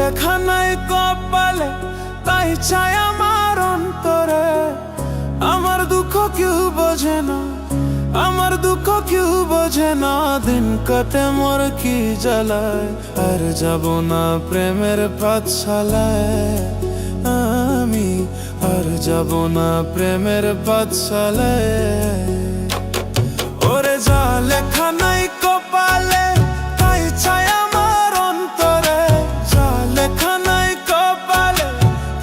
লেখা নাই কপালে, তাই চাই আমার অন্তরে। আমার দুঃখ কেউ বোঝে না, আমার দুঃখ কেউ বোঝে না। দিন কাটে মোর কি জ্বালায়, আর যাব না প্রেমের পাঠশালায়। আমি আর যাব না প্রেমের পাঠশালায়। ওরে যা লেখা নাই কপালে, তাই চাই আমার অন্তরে। যা লেখা নাই কপালে,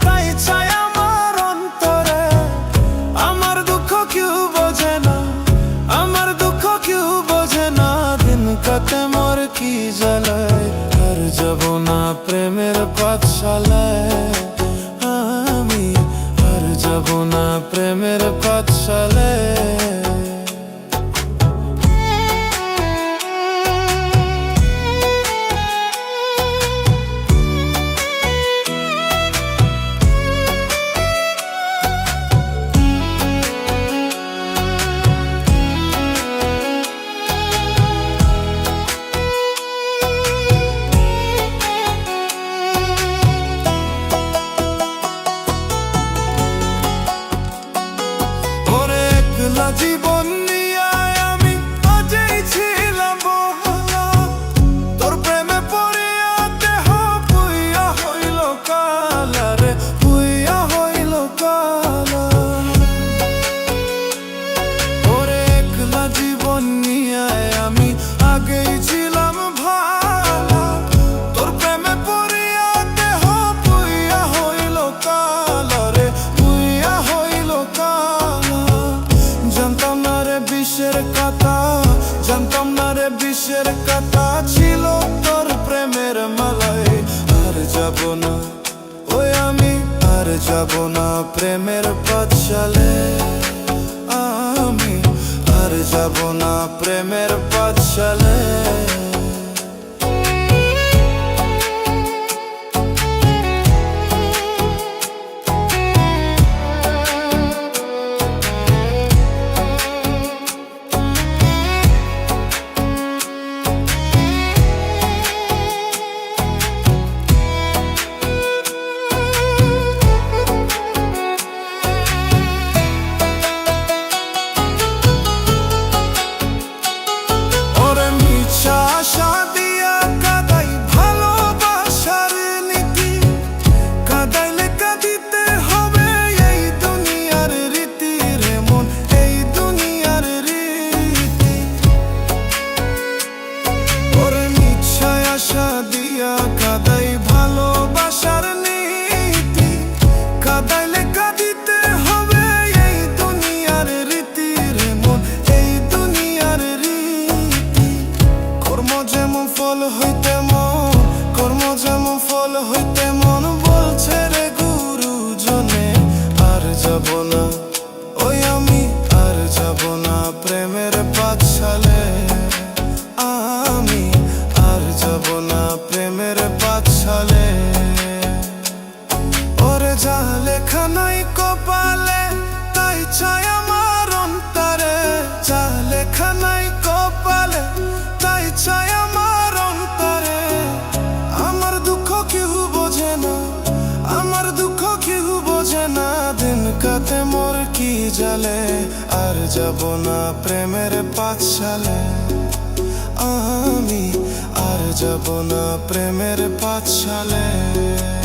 তাই চাই আমার অন্তরে। আমার দুঃখ কেউ বোঝে না, আমার দুঃখ কেউ বোঝে না। দিন কাটে মোর কি জ্বালায়, আর যাব না প্রেমের পাঠশালায়। আমি আর যাব না প্রেমের পাঠশালায়। জীবন নিয়ে আমি আজই ছিলাম বহলা, তোর প্রেমে পড়িয়া দেহ পুইয়া হইল কালা রে, পুইয়া হইল কালা। ওরে একলা জীবন নিয়ে আমি আগেই ছিলাম ভালা, তোর প্রেমে পড়িয়া দেহ পুইয়া হইল কালা রে, পুইয়া হইল কালা। জানতাম না রে বিষের কথা, জানতাম না রে বিষের কথা ছিল তোর প্রেমের মালায়। আর যাব না ওই আমি, আর যাব না প্রেমের পাঠশালায়। আমি আর যাব না প্রেমের পাঠশালায়। আশা দিয়া কাদাই ভালোবাসার নীতি, কাদাইলে কাঁদিতে হবে এই দুনিয়ার রীতি রে মন, এই দুনিয়ার রীতি। ওরে মিছায় আশা দিয়া কাদাই ভালোবাসার নীতি, কাদাইলে কাঁদিতে হবে এই দুনিয়ার রীতি রে মন, এই দুনিয়ার রীতি। কর্ম যেমন ফল হইতে মন, কর্ম যেমন ফল হইতে মন বলছে রে গুরুজনে। আর যাব না ওই আমি, আর যাব না প্রেমের পাঠশালায়। আমি আর যাব না প্রেমের পাঠশালায়। ওরে যা লেখা নাই কপালে, তাই চাই আমার অন্তরে। যা লেখা নাই কপালে, তাই চাই আমার অন্তরে। আমার দুঃখ কেউ বোঝে না, আমার দুঃখ কেউ বোঝে না। দিন কাটে মোর কি জ্বালে, আর যাব না প্রেমের পাঠশালায়। আমি আর যাব না প্রেমের পাঠশালায়।